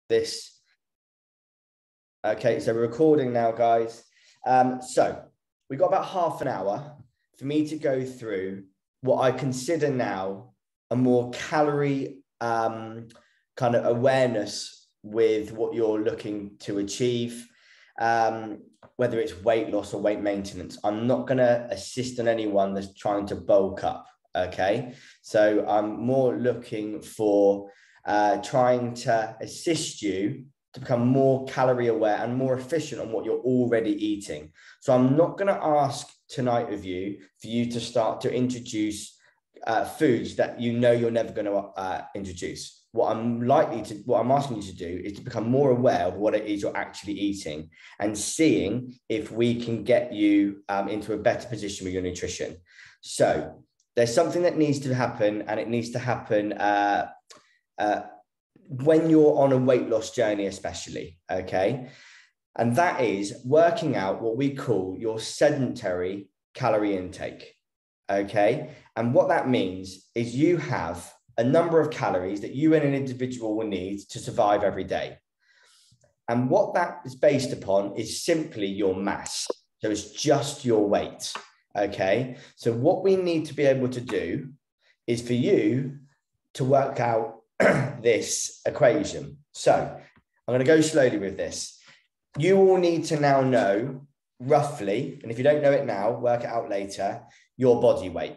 this. Okay, so we're recording now, guys. So we've got about half an hour for me to go through what I consider now a more calorie kind of awareness with what you're looking to achieve, whether it's weight loss or weight maintenance. I'm not going to assist on anyone that's trying to bulk up, okay? So I'm more looking for trying to assist you to become more calorie aware and more efficient on what you're already eating. So I'm not going to ask tonight of you for you to start to introduce foods that you know you're never going to introduce. What I'm asking you to do is to become more aware of what it is you're actually eating and seeing if we can get you into a better position with your nutrition. So there's something that needs to happen, and it needs to happen when you're on a weight loss journey, especially, okay? And that is working out what we call your sedentary calorie intake, okay? And what that means is you have a number of calories that you and an individual will need to survive every day. And what that is based upon is simply your mass. So it's just your weight, okay? So what we need to be able to do is for you to work out this equation. So I'm going to go slowly with this. You all need to now know roughly, and if you don't know it now, work it out later, your body weight,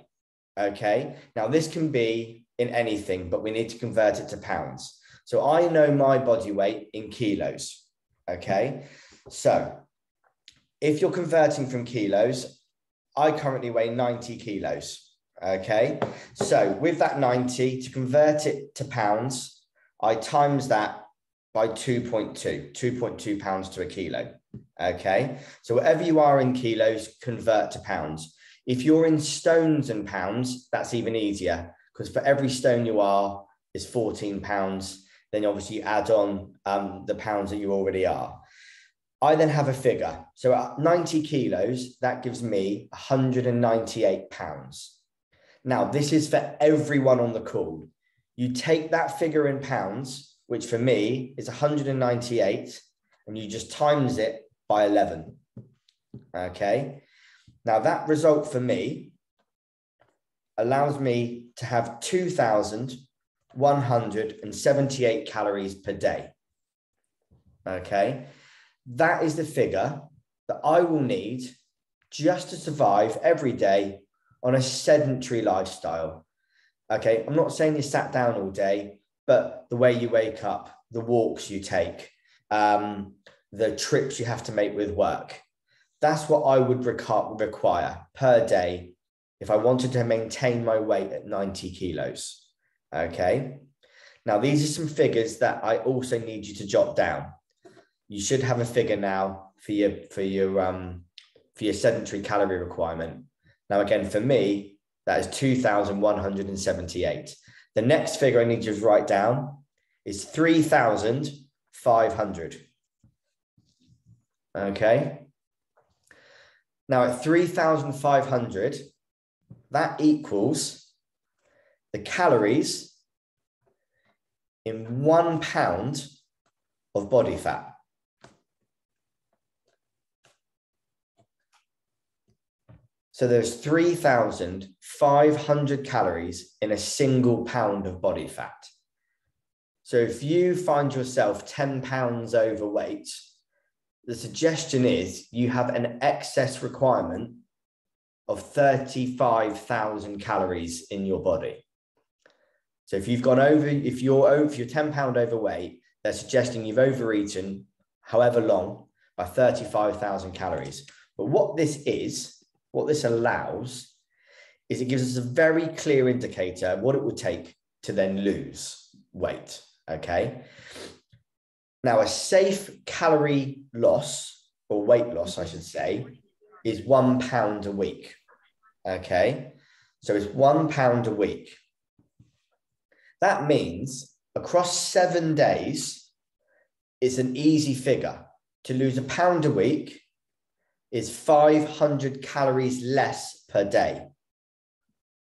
okay? Now this can be in anything, but we need to convert it to pounds. So I know my body weight in kilos, okay? So if you're converting from kilos, I currently weigh 90 kilos, okay? So with that 90, to convert it to pounds, I times that by 2.2 pounds to a kilo, okay? So whatever you are in kilos, convert to pounds. If you're in stones and pounds, that's even easier, because for every stone you are is 14 pounds. Then obviously you add on the pounds that you already are. I then have a figure. So at 90 kilos, that gives me 198 pounds. Now, this is for everyone on the call. You take that figure in pounds, which for me is 198, and you just times it by 11. Okay. Now that result for me allows me to have 2,178 calories per day. Okay. That is the figure that I will need just to survive every day on a sedentary lifestyle. Okay. I'm not saying you sat down all day, but the way you wake up, the walks you take, the trips you have to make with work. That's what I would require per day if I wanted to maintain my weight at 90 kilos. Okay. Now, these are some figures that I also need you to jot down. You should have a figure now for your sedentary calorie requirement. Now, again, for me, that is 2,178. The next figure I need you to write down is 3,500. Okay. Now, at 3,500, that equals the calories in 1 pound of body fat. So there's 3,500 calories in a single pound of body fat. So if you find yourself 10 pounds overweight, the suggestion is you have an excess requirement of 35,000 calories in your body. So if you've gone over, if you're 10 pound overweight, they're suggesting you've overeaten however long by 35,000 calories. But what this allows is it gives us a very clear indicator of what it would take to then lose weight, okay? Now, a safe calorie loss, or weight loss, I should say, is 1 pound a week, okay? So it's 1 pound a week. That means across 7 days, it's an easy figure. To lose a pound a week is 500 calories less per day.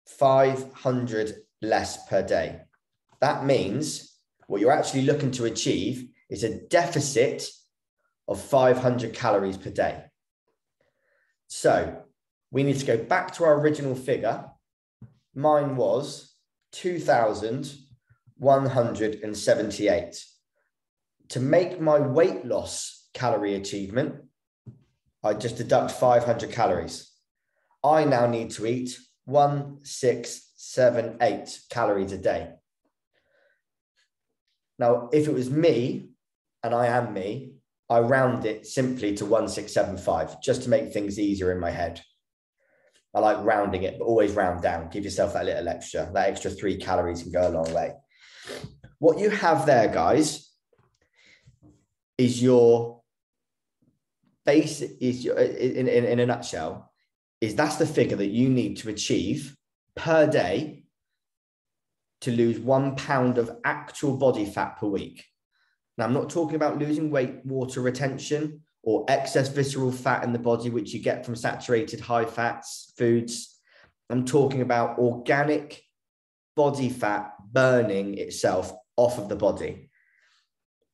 500 less per day. That means what you're actually looking to achieve It's a deficit of 500 calories per day. So we need to go back to our original figure. Mine was 2,178. To make my weight loss calorie achievement, I just deduct 500 calories. I now need to eat 1,678 calories a day. Now, if it was me, and I am me, I round it simply to 1,675, just to make things easier in my head. I like rounding it, but always round down. Give yourself that little extra. That extra 3 calories can go a long way. What you have there, guys, is your base, is your, in a nutshell, is that's the figure that you need to achieve per day to lose 1 pound of actual body fat per week. Now, I'm not talking about losing weight, water retention, or excess visceral fat in the body, which you get from saturated high fats foods. I'm talking about organic body fat burning itself off of the body.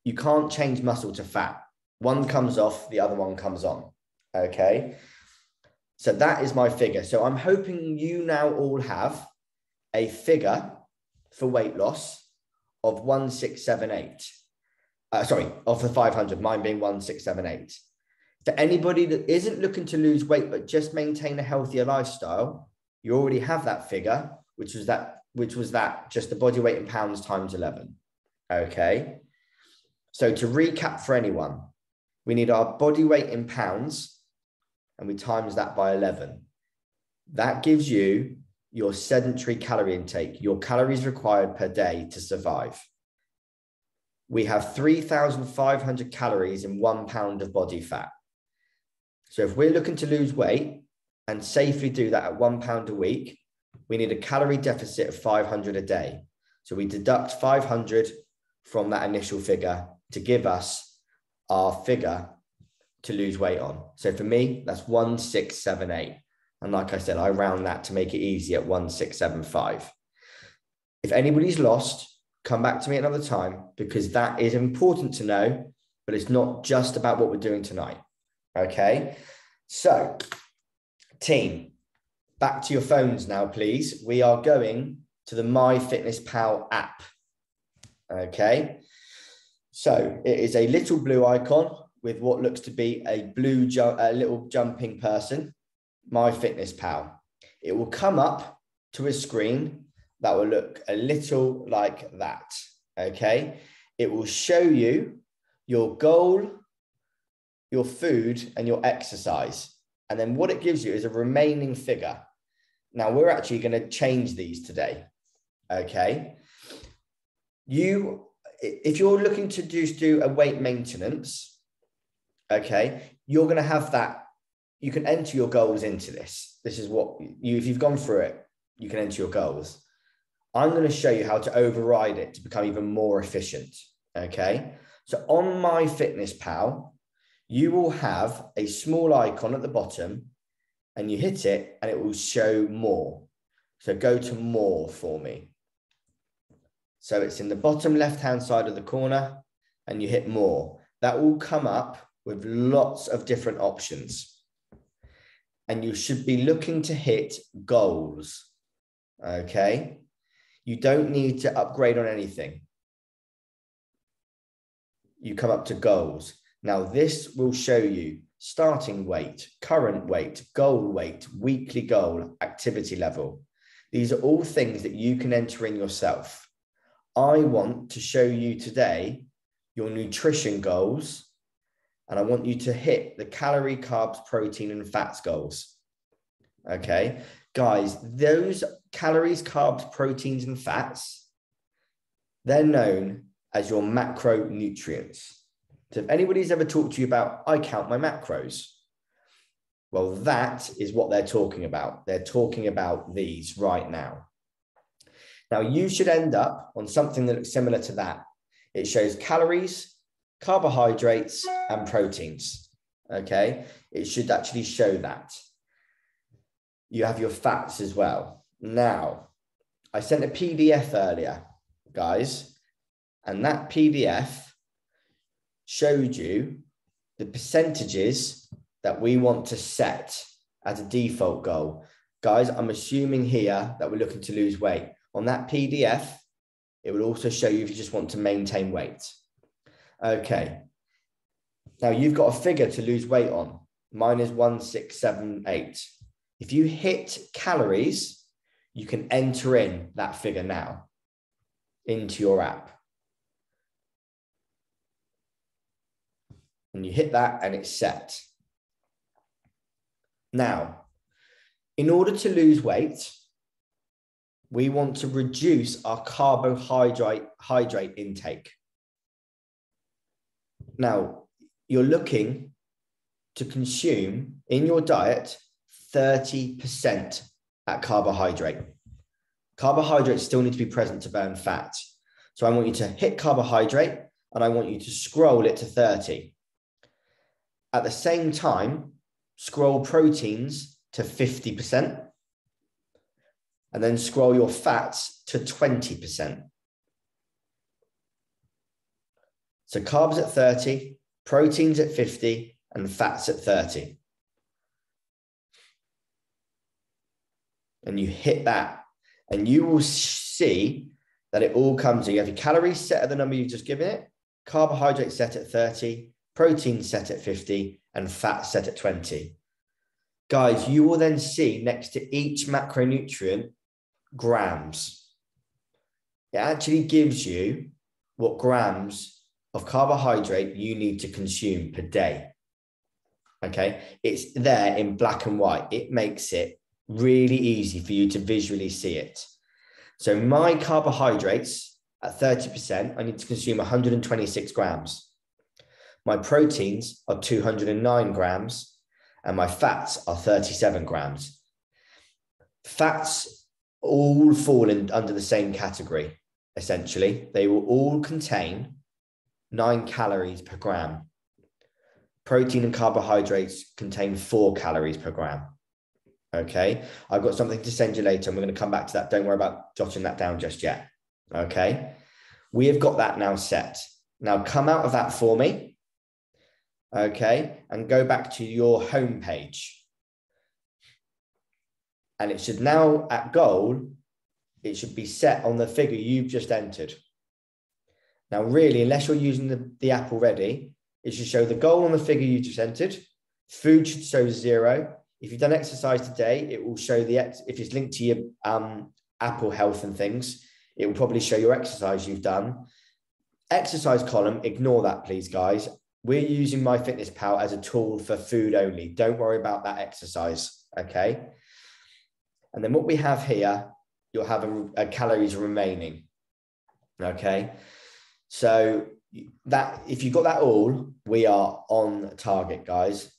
You can't change muscle to fat. One comes off, the other one comes on. Okay. So that is my figure. So I'm hoping you now all have a figure for weight loss of 1,678. Of the 500, mine being 1,678. For anybody that isn't looking to lose weight, but just maintain a healthier lifestyle, you already have that figure, which was that just the body weight in pounds times 11. Okay. So to recap for anyone, we need our body weight in pounds and we times that by 11. That gives you your sedentary calorie intake, your calories required per day to survive. We have 3,500 calories in 1 pound of body fat. So if we're looking to lose weight and safely do that at 1 pound a week, we need a calorie deficit of 500 a day. So we deduct 500 from that initial figure to give us our figure to lose weight on. So for me, that's 1,678. And like I said, I round that to make it easy at 1,675. If anybody's lost, come back to me another time, because that is important to know, but it's not just about what we're doing tonight. Okay. So team, back to your phones now, please. We are going to the MyFitnessPal app. Okay. So it is a little blue icon with what looks to be a little jumping person, MyFitnessPal. It will come up to a screen that will look a little like that. Okay. It will show you your goal, your food, and your exercise. And then what it gives you is a remaining figure. Now we're actually going to change these today. Okay. If you're looking to do a weight maintenance, okay, you're going to have that. You can enter your goals into this. This is what if you've gone through it, you can enter your goals. I'm going to show you how to override it to become even more efficient. Okay. So on MyFitnessPal, you will have a small icon at the bottom and you hit it and it will show more. So go to more for me. So it's in the bottom left-hand side of the corner and you hit more. That will come up with lots of different options. And you should be looking to hit goals. Okay. You don't need to upgrade on anything. You come up to goals. Now this will show you starting weight, current weight, goal weight, weekly goal, activity level. These are all things that you can enter in yourself. I want to show you today your nutrition goals, and I want you to hit the calorie, carbs, protein, and fats goals. Okay, guys, those calories, carbs, proteins, and fats, they're known as your macronutrients. So if anybody's ever talked to you about, I count my macros, well, that is what they're talking about. They're talking about these right now. Now, you should end up on something that looks similar to that. It shows calories, carbohydrates, and proteins. Okay, it should actually show that. You have your fats as well. Now, I sent a PDF earlier, guys, and that PDF showed you the percentages that we want to set as a default goal. Guys, I'm assuming here that we're looking to lose weight. On that PDF, it will also show you if you just want to maintain weight. Okay. Now you've got a figure to lose weight on. Mine is 1678. If you hit calories, you can enter in that figure now into your app. And you hit that and it's set. Now, in order to lose weight, we want to reduce our carbohydrate intake. Now, you're looking to consume in your diet 30% at carbohydrate. Carbohydrates still need to be present to burn fat. So I want you to hit carbohydrate and I want you to scroll it to 30. At the same time, scroll proteins to 50% and then scroll your fats to 20%. So carbs at 30, proteins at 50, and fats at 30. And you hit that, and you will see that it all comes in. You have your calories set at the number you've just given it, carbohydrates set at 30, protein set at 50, and fat set at 20. Guys, you will then see next to each macronutrient grams. It actually gives you what grams of carbohydrate you need to consume per day. Okay, it's there in black and white. It makes it really easy for you to visually see it. So my carbohydrates at 30%, I need to consume 126 grams. My proteins are 209 grams and my fats are 37 grams. Fats all fall under the same category, essentially. They will all contain 9 calories per gram. Protein and carbohydrates contain 4 calories per gram. Okay, I've got something to send you later and we're going to come back to that. Don't worry about jotting that down just yet. Okay, we have got that now set. Now come out of that for me. Okay, and go back to your home page. And it should now, at goal, it should be set on the figure you've just entered. Now, really, unless you're using the app already, it should show the goal on the figure you just entered. Food should show 0. If you've done exercise today, it will show if it's linked to your Apple Health and things, it will probably show your exercise you've done. Exercise column, ignore that, please, guys. We're using MyFitnessPal as a tool for food only. Don't worry about that exercise, okay? And then what we have here, you'll have a calories remaining, okay? So that if you've got that all, we are on target, guys.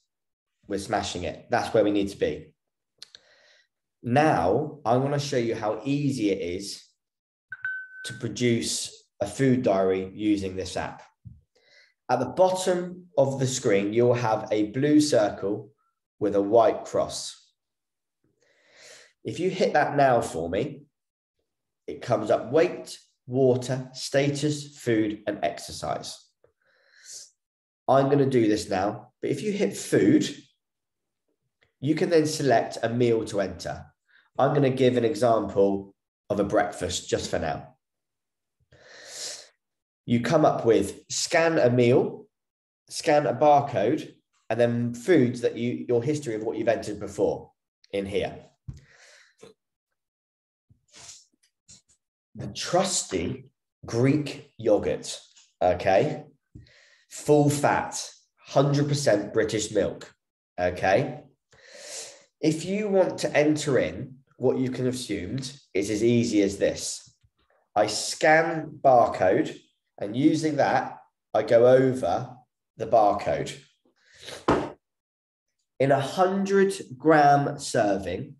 We're smashing it. That's where we need to be. Now, I want to show you how easy it is to produce a food diary using this app. At the bottom of the screen, you'll have a blue circle with a white cross. If you hit that now for me, it comes up weight, water, status, food, and exercise. I'm going to do this now, but if you hit food, you can then select a meal to enter. I'm going to give an example of a breakfast just for now. You come up with scan a meal, scan a barcode, and then foods that your history of what you've entered before in here. The trusty Greek yogurt, okay? Full fat, 100% British milk, okay? If you want to enter in what you can have assumed, it's as easy as this. I scan barcode, and using that, I go over the barcode. In 100-gram serving,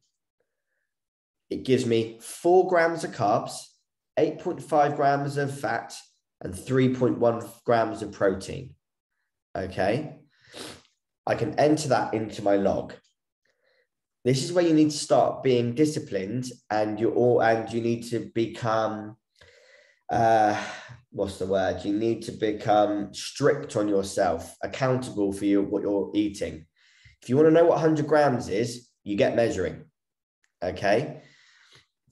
it gives me 4 grams of carbs, 8.5 grams of fat, and 3.1 grams of protein. Okay? I can enter that into my log. This is where you need to start being disciplined, and you need to become what's the word? You need to become strict on yourself, accountable for what you're eating. If you want to know what 100 grams is, you get measuring. Okay.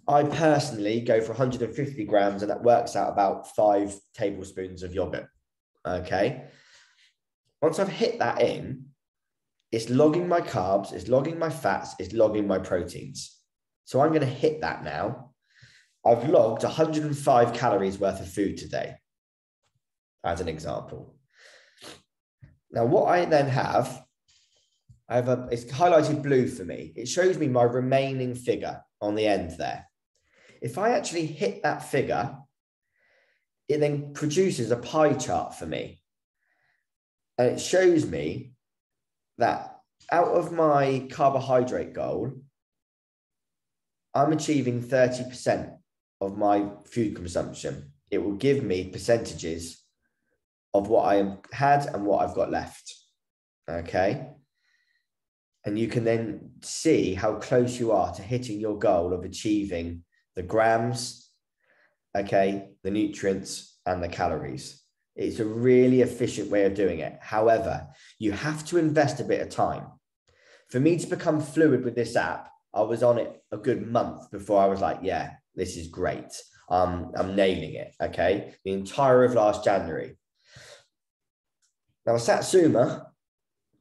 I personally go for 150 grams, and that works out about 5 tablespoons of yogurt. Okay. Once I've hit that in, it's logging my carbs, it's logging my fats, it's logging my proteins. So I'm going to hit that now. I've logged 105 calories worth of food today, as an example. Now, what I then have, it's highlighted blue for me. It shows me my remaining figure on the end there. If I actually hit that figure, it then produces a pie chart for me. And it shows me that out of my carbohydrate goal, I'm achieving 30% of my food consumption. It will give me percentages of what I had and what I've got left. Okay. And you can then see how close you are to hitting your goal of achieving the grams, okay, the nutrients and the calories. It's a really efficient way of doing it. However, you have to invest a bit of time. For me to become fluid with this app, I was on it a good month before I was like, yeah, this is great. I'm nailing it, okay? The entire of last January. Now, a Satsuma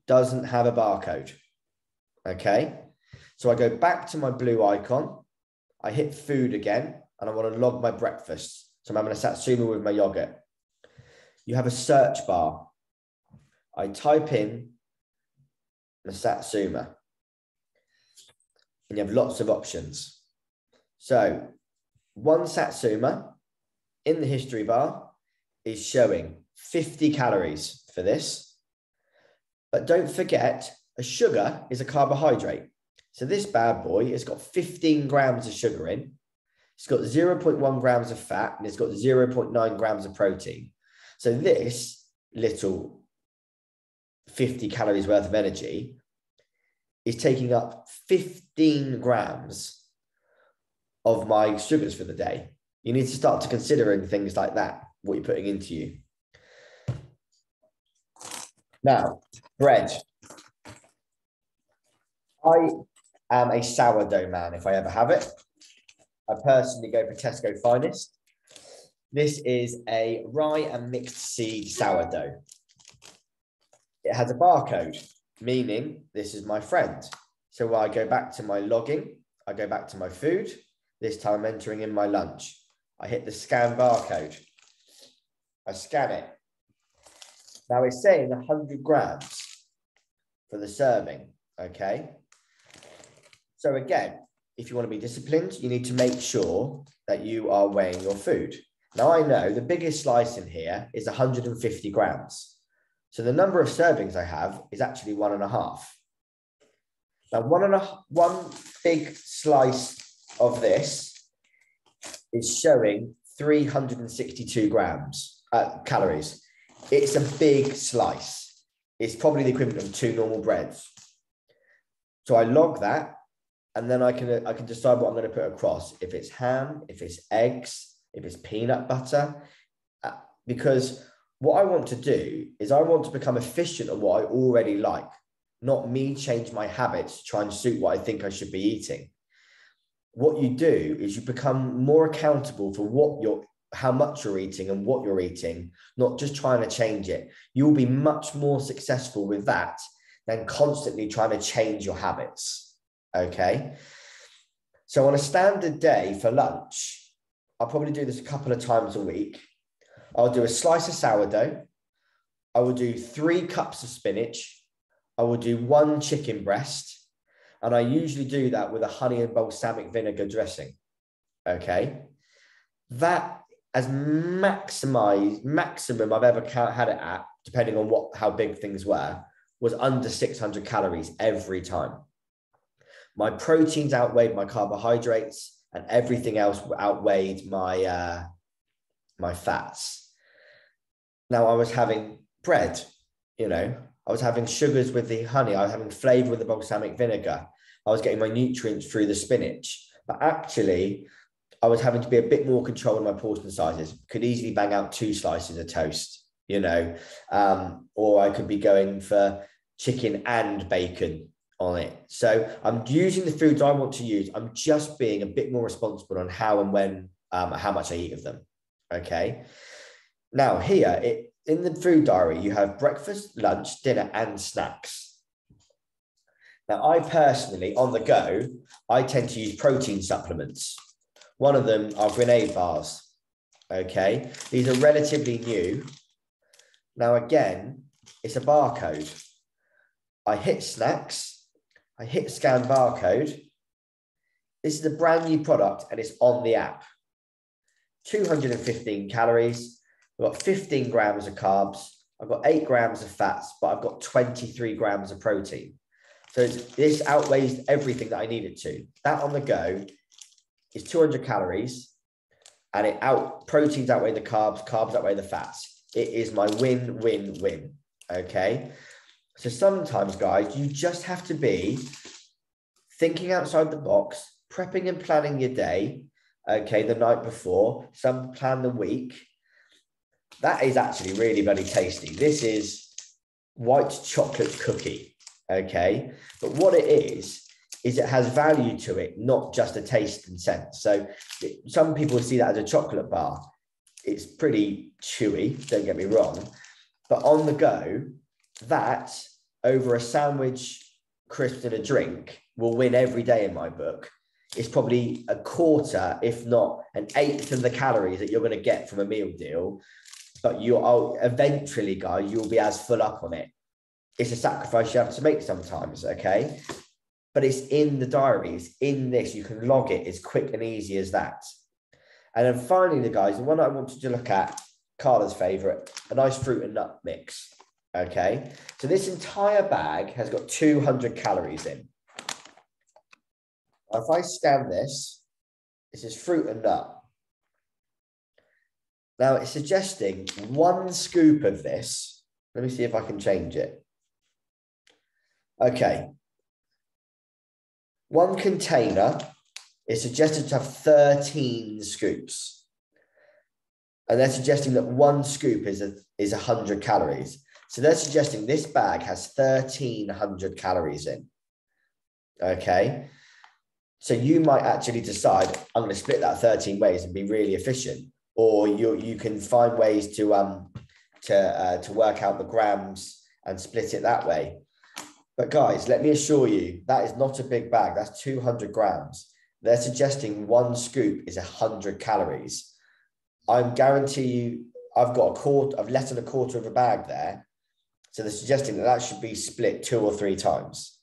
doesn't have a barcode, okay? So I go back to my blue icon, I hit food again, and I want to log my breakfast. So I'm having a Satsuma with my yogurt. You have a search bar. I type in the Satsuma, and you have lots of options. So one Satsuma in the history bar is showing 50 calories for this. But don't forget, a sugar is a carbohydrate. So this bad boy has got 15 grams of sugar in. It's got 0.1 grams of fat, and it's got 0.9 grams of protein. So this little 50 calories worth of energy is taking up 15 grams of my sugars for the day. You need to start to considering things like that, what you're putting into you. Now, bread. I am a sourdough man if I ever have it. I personally go for Tesco Finest. This is a rye and mixed seed sourdough. It has a barcode, meaning this is my friend. So when I go back to my logging, I go back to my food. This time I'm entering in my lunch. I hit the scan barcode. I scan it. Now it's saying 100 grams for the serving, okay? So again, if you want to be disciplined, you need to make sure that you are weighing your food. Now I know the biggest slice in here is 150 grams. So the number of servings I have is actually 1.5. Now one big slice of this is showing 362 calories. It's a big slice. It's probably the equivalent of 2 normal breads. So I log that, and then I can decide what I'm going to put across. If it's ham, if it's eggs, if it's peanut butter, because what I want to do is I want to become efficient at what I already like, not me change my habits to try and suit what I think I should be eating. What you do is you become more accountable for how much you're eating and what you're eating, not just trying to change it. You'll be much more successful with that than constantly trying to change your habits, okay? So on a standard day for lunch, I'll probably do this a couple of times a week. I'll do a slice of sourdough. I will do 3 cups of spinach. I will do 1 chicken breast. And I usually do that with a honey and balsamic vinegar dressing, okay? That as maximum I've ever had it at, depending on how big things were, was under 600 calories every time. My proteins outweighed my carbohydrates, and everything else outweighed my my fats. Now I was having bread, I was having sugars with the honey, I was having flavor with the balsamic vinegar, I was getting my nutrients through the spinach. But actually, I was having to be a bit more controlled in my portion sizes. Could easily bang out 2 slices of toast, you know, or I could be going for chicken and bacon on it. So I'm using the foods I want to use. I'm just being a bit more responsible on how and when, how much I eat of them. Okay. Now here, in the food diary, you have breakfast, lunch, dinner, and snacks. Now, I personally, on the go, I tend to use protein supplements. One of them are grenade bars. Okay. These are relatively new. Now, again, it's a barcode. I hit snacks. I hit scan barcode. This is a brand new product and it's on the app. 215 calories. I've got 15 grams of carbs. I've got 8 grams of fats, but I've got 23 grams of protein. So this outweighs everything that I need it to. That on the go is 200 calories and proteins outweigh the carbs, carbs outweigh the fats. It is my win, win, win. Okay. So sometimes, guys, you just have to be thinking outside the box, prepping and planning your day. Okay. The night before, some plan the week. That is actually really bloody tasty. This is white chocolate cookie. Okay. But what it is it has value to it, not just a taste and scent. So some people see that as a chocolate bar. It's pretty chewy, don't get me wrong. But on the go, that over a sandwich, crisps, and a drink will win every day in my book. It's probably a quarter, if not an eighth of the calories that you're going to get from a meal deal. But eventually, guys, you'll be as full up on it. It's a sacrifice you have to make sometimes, okay? But it's in the diary. It's in this. You can log it. It's quick and easy as that. And then finally, guys, the one I wanted to look at, Carla's favorite, a nice fruit and nut mix, okay? So this entire bag has got 200 calories in. Now, if I scan this, this is fruit and nut. Now, it's suggesting 1 scoop of this. Let me see if I can change it. Okay. 1 container is suggested to have 13 scoops. And they're suggesting that 1 scoop is 100 calories. So they're suggesting this bag has 1,300 calories in. Okay. So you might actually decide, I'm going to split that 13 ways and be really efficient. Or you can find ways to work out the grams and split it that way. But guys, let me assure you, that is not a big bag. That's 200 grams. They're suggesting 1 scoop is 100 calories. I guarantee you, I've less than a quarter of a bag there. So they're suggesting that should be split 2 or 3 times.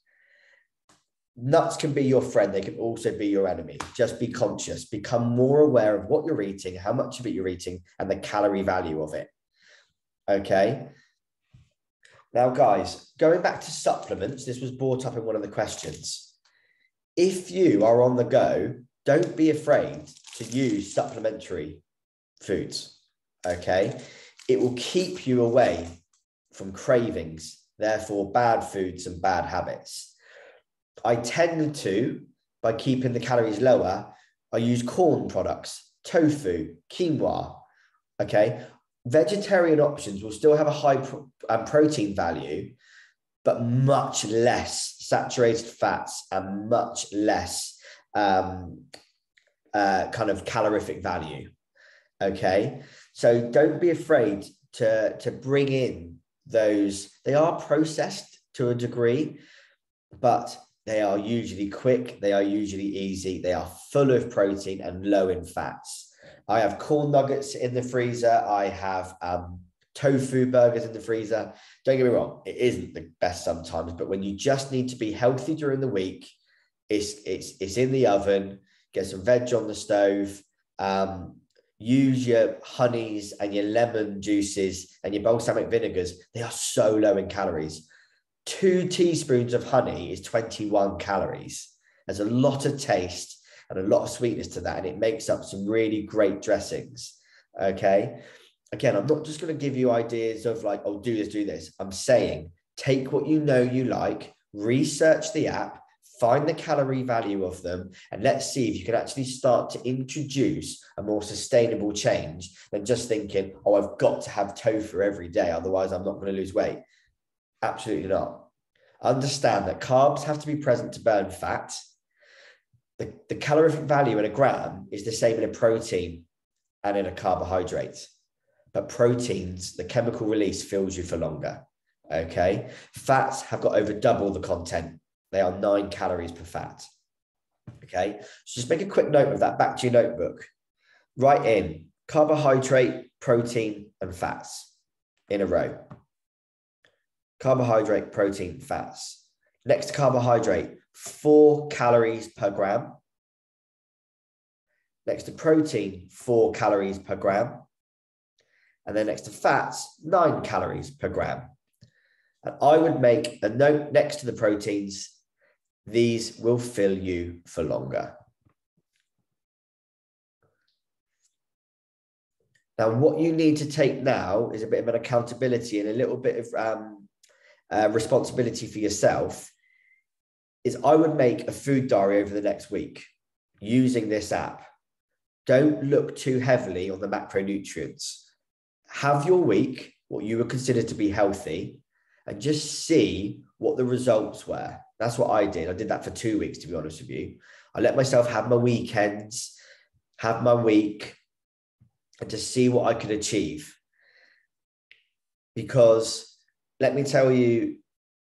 Nuts can be your friend. They can also be your enemy. Just be conscious. Become more aware of what you're eating, how much of it you're eating, and the calorie value of it. Okay. Now, guys, going back to supplements, this was brought up in one of the questions. If you are on the go, don't be afraid to use supplementary foods. Okay. It will keep you away from cravings, therefore bad foods and bad habits. I tend to, by keeping the calories lower, I use corn products, tofu, quinoa, okay? Vegetarian options will still have a high protein value, but much less saturated fats and much less kind of calorific value, okay? So don't be afraid to bring in those. They are processed to a degree, but they are usually quick, they are usually easy, they are full of protein and low in fats. I have corn nuggets in the freezer. I have tofu burgers in the freezer. Don't get me wrong, it isn't the best sometimes, but when you just need to be healthy during the week, it's in the oven, get some veg on the stove, use your honeys and your lemon juices and your balsamic vinegars. They are so low in calories. 2 teaspoons of honey is 21 calories. There's a lot of taste and a lot of sweetness to that, and it makes up some really great dressings. Okay. Again, I'm not just going to give you ideas of like, oh, do this, do this. I'm saying take what you know you like, research the app, find the calorie value of them, and let's see if you can actually start to introduce a more sustainable change than just thinking, oh, I've got to have tofu every day, otherwise I'm not going to lose weight. Absolutely not. Understand that carbs have to be present to burn fat. The calorific value in a gram is the same in a protein and in a carbohydrate. But proteins, the chemical release fills you for longer. Okay. Fats have got over double the content. They are 9 calories per fat. Okay. So just make a quick note of that back to your notebook. Write in carbohydrate, protein, and fats in a row. Carbohydrate, protein, fats. Next to carbohydrate, 4 calories per gram. Next to protein, 4 calories per gram. And then next to fats, 9 calories per gram. And I would make a note next to the proteins. These will fill you for longer. Now, what you need to take now is a bit of an accountability and a little bit of responsibility for yourself. Is I would make a food diary over the next week using this app. Don't look too heavily on the macronutrients. Have your week, what you would consider to be healthy, and just see what the results were. That's what I did. I did that for 2 weeks, to be honest with you. I let myself have my weekends, have my week, and to see what I could achieve. Because let me tell you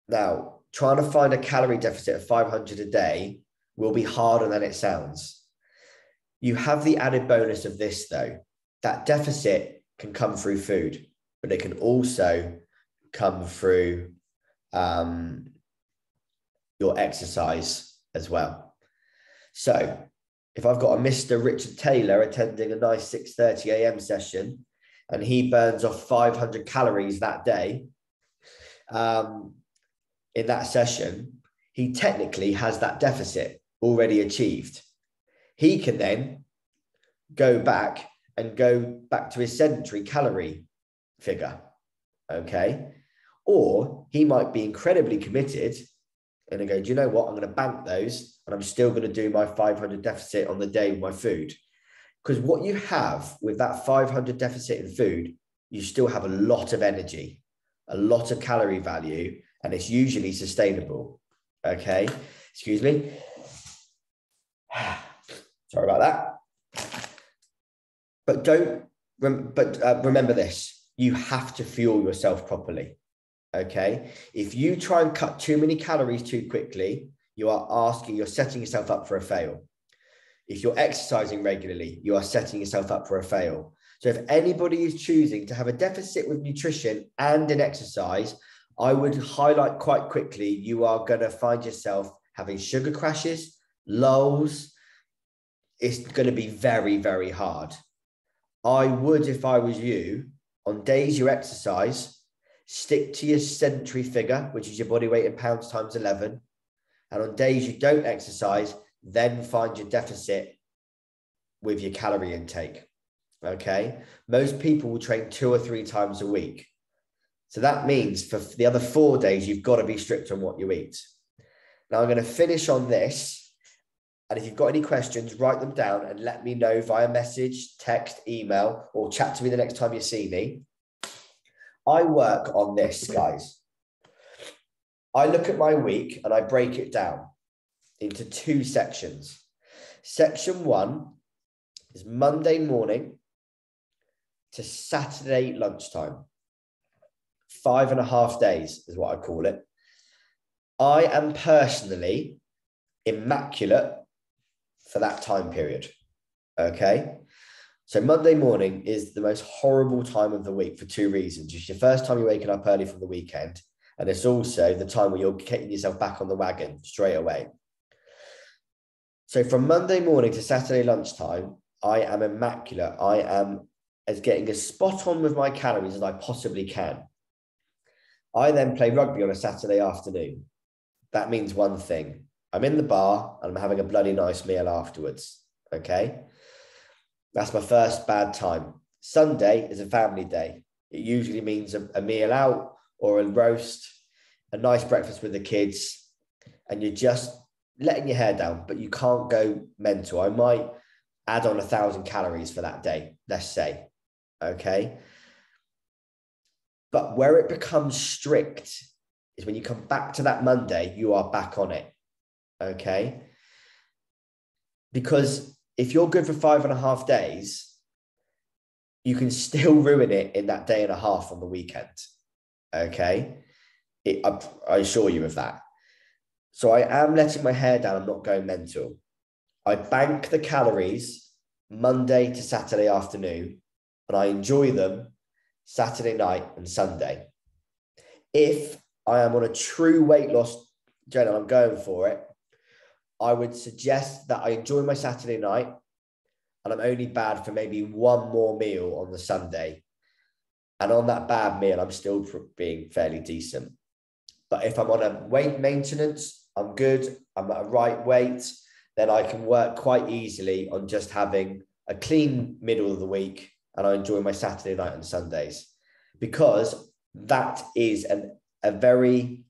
now, trying to find a calorie deficit of 500 a day will be harder than it sounds. You have the added bonus of this, though. That deficit can come through food, but it can also come through your exercise as well. So if I've got a Mr. Richard Taylor attending a nice 6:30 a.m. session and he burns off 500 calories that day in that session, he technically has that deficit already achieved. He can then go back to his sedentary calorie figure, okay? Or he might be incredibly committed and go, do you know what? I'm going to bank those and I'm still going to do my 500 deficit on the day with my food. Because what you have with that 500 deficit in food, you still have a lot of energy, a lot of calorie value, and it's usually sustainable, okay? Excuse me. Sorry about that. But remember this, you have to fuel yourself properly, okay? If you try and cut too many calories too quickly, you're setting yourself up for a fail. If you're exercising regularly, you are setting yourself up for a fail. So if anybody is choosing to have a deficit with nutrition and an exercise, I would highlight quite quickly, you are going to find yourself having sugar crashes, lulls. It's going to be very, very hard. I would, if I was you, on days you exercise, stick to your sedentary figure, which is your body weight in pounds times 11. And on days you don't exercise, then find your deficit with your calorie intake. Okay. Most people will train 2 or 3 times a week. So that means for the other 4 days, you've got to be strict on what you eat. Now I'm going to finish on this. And if you've got any questions, write them down and let me know via message, text, email, or chat to me the next time you see me. I work on this, guys. I look at my week and I break it down into 2 sections. Section 1 is Monday morning to Saturday lunchtime. 5.5 days is what I call it. I am personally immaculate for that time period, okay? So Monday morning is the most horrible time of the week for 2 reasons. It's your first time you're waking up early from the weekend, and it's also the time where you're getting yourself back on the wagon straight away. So from Monday morning to Saturday lunchtime, I am immaculate. I am getting as spot on with my calories as I possibly can. I then play rugby on a Saturday afternoon. That means one thing. I'm in the bar and I'm having a bloody nice meal afterwards, okay? That's my first bad time. Sunday is a family day. It usually means a meal out or a roast, a nice breakfast with the kids, and you're just letting your hair down, but you can't go mental. I might add on 1,000 calories for that day, let's say. Okay. But where it becomes strict is when you come back to that Monday, you are back on it. Okay. Because if you're good for 5.5 days, you can still ruin it in that day and a half on the weekend. Okay. I assure you of that. So I am letting my hair down. I'm not going mental. I bank the calories Monday to Saturday afternoon, and I enjoy them Saturday night and Sunday. If I am on a true weight loss journey, I'm going for it, I would suggest that I enjoy my Saturday night, and I'm only bad for maybe one more meal on the Sunday. And on that bad meal, I'm still being fairly decent. But if I'm on a weight maintenance, I'm good, I'm at a right weight, then I can work quite easily on just having a clean middle of the week, and I enjoy my Saturday night and Sundays, because that is a very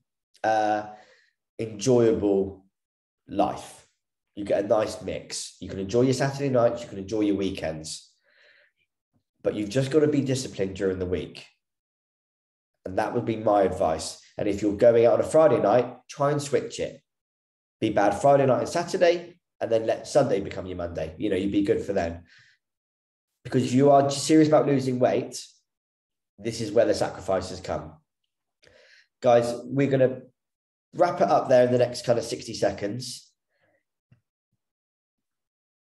enjoyable life. You get a nice mix. You can enjoy your Saturday nights, you can enjoy your weekends, but you've just got to be disciplined during the week. And that would be my advice. And if you're going out on a Friday night, try and switch it. Be bad Friday night and Saturday, and then let Sunday become your Monday. You know, you'd be good for them. Because if you are serious about losing weight, this is where the sacrifices come. Guys, we're going to wrap it up there in the next kind of 60 seconds.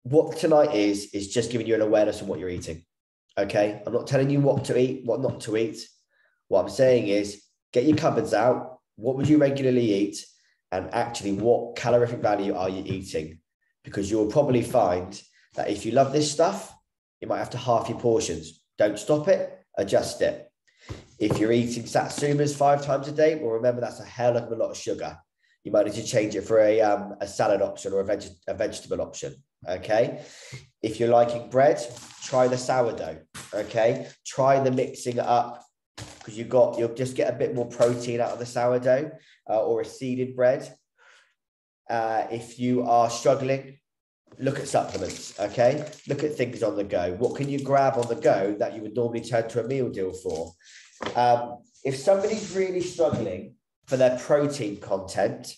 What tonight is just giving you an awareness of what you're eating. Okay? I'm not telling you what to eat, what not to eat. What I'm saying is get your cupboards out. What would you regularly eat? And actually, what calorific value are you eating? Because you'll probably find that if you love this stuff, you might have to half your portions. Don't stop it, adjust it. If you're eating satsumas 5 times a day, well, remember that's a hell of a lot of sugar. You might need to change it for a salad option or a vegetable option. Okay. If you're liking bread, try the sourdough. Okay. Try the mixing it up, because you'll just get a bit more protein out of the sourdough or a seeded bread. If you are struggling, look at supplements, okay? Look at things on the go. What can you grab on the go that you would normally turn to a meal deal for? If somebody's really struggling for their protein content,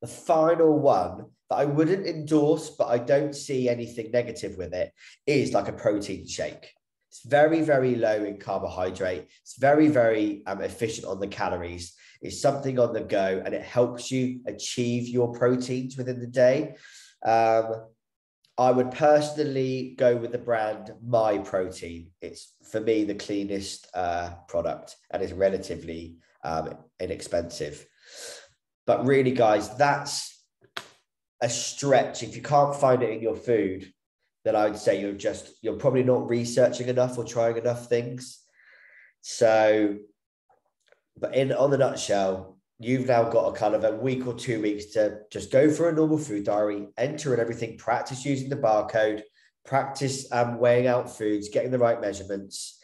the final one that I wouldn't endorse, but I don't see anything negative with it, is like a protein shake. It's very, very low in carbohydrate. It's very, very efficient on the calories. It's something on the go, and it helps you achieve your proteins within the day. I would personally go with the brand My Protein. It's, for me, the cleanest product, and it's relatively inexpensive. But really, guys, that's a stretch. If you can't find it in your food, then I would say you're probably not researching enough or trying enough things. So, but on the nutshell, you've now got a kind of a week or 2 weeks to just go for a normal food diary, enter in everything, practice using the barcode, practice weighing out foods, getting the right measurements.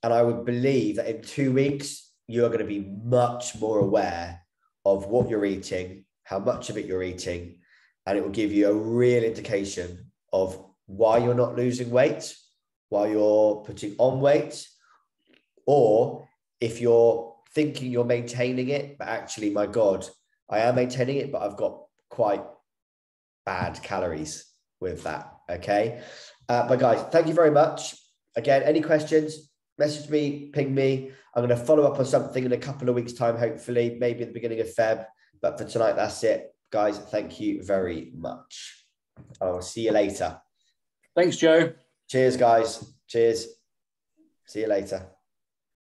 And I would believe that in 2 weeks, you're going to be much more aware of what you're eating, how much of it you're eating, and it will give you a real indication of why you're not losing weight, why you're putting on weight, or if you're thinking you're maintaining it, but actually, my God, I am maintaining it, but I've got quite bad calories with that, okay? But guys, thank you very much. Again, any questions, message me, ping me. I'm going to follow up on something in a couple of weeks' time, hopefully, maybe at the beginning of Feb. But for tonight, that's it. Guys, thank you very much. I'll see you later. Thanks, Joe. Cheers, guys. Cheers. See you later.